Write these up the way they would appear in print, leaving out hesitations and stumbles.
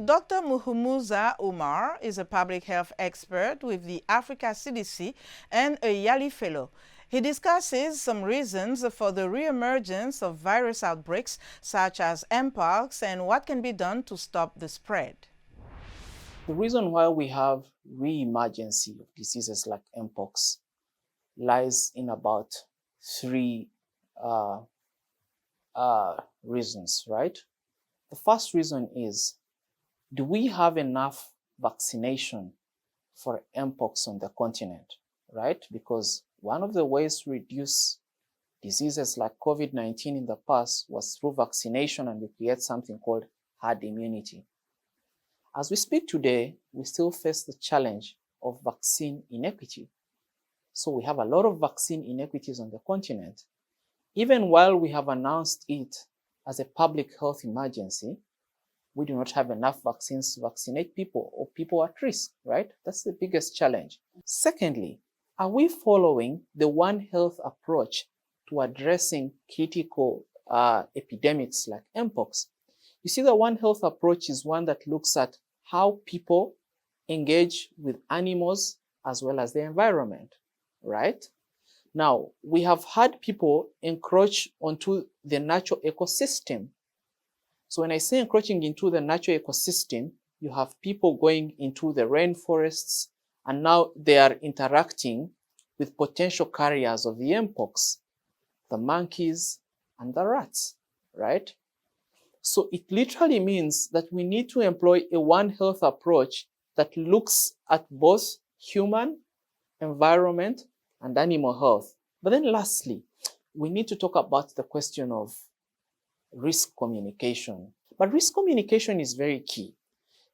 Dr. Muhumuza Umar is a public health expert with the Africa CDC and a YALI Fellow. He discusses some reasons for the re-emergence of virus outbreaks such as Mpox and what can be done to stop the spread. The reason why we have re-emergence of diseases like Mpox lies in about three reasons, right? The first reason is, do we have enough vaccination for Mpox on the continent, right? Because one of the ways to reduce diseases like COVID-19 in the past was through vaccination, and we create something called herd immunity. As we speak today, we still face the challenge of vaccine inequity. So we have a lot of vaccine inequities on the continent. Even while we have announced it as a public health emergency, we do not have enough vaccines to vaccinate people or people at risk, right? That's the biggest challenge. Secondly, are we following the One Health approach to addressing critical epidemics like Mpox? You see, the One Health approach is one that looks at how people engage with animals as well as the environment, right? Now, we have had people encroach onto the natural ecosystem. So when I say encroaching into the natural ecosystem, you have people going into the rainforests, and now they are interacting with potential carriers of the Mpox, the monkeys and the rats, right? So it literally means that we need to employ a One Health approach that looks at both human, environment, and animal health. But then lastly, we need to talk about the question of risk communication. But risk communication is very key,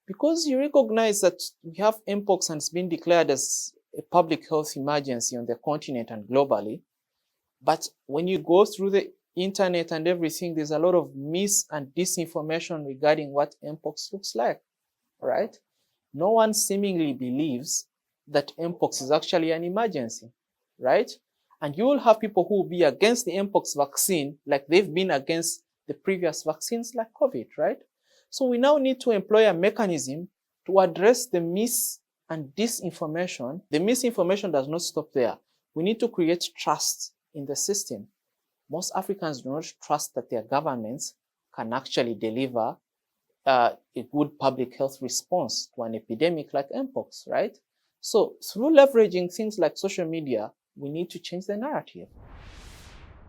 because you recognize that we have Mpox and it's been declared as a public health emergency on the continent and globally. But when you go through the internet and everything, there's a lot of mis and disinformation regarding what Mpox looks like, right? No one seemingly believes that Mpox is actually an emergency, right? And you will have people who will be against the Mpox vaccine like they've been against the previous vaccines like COVID, right? So we now need to employ a mechanism to address the mis and disinformation. The misinformation does not stop there. We need to create trust in the system. Most Africans do not trust that their governments can actually deliver a good public health response to an epidemic like Mpox, right? So through leveraging things like social media, we need to change the narrative.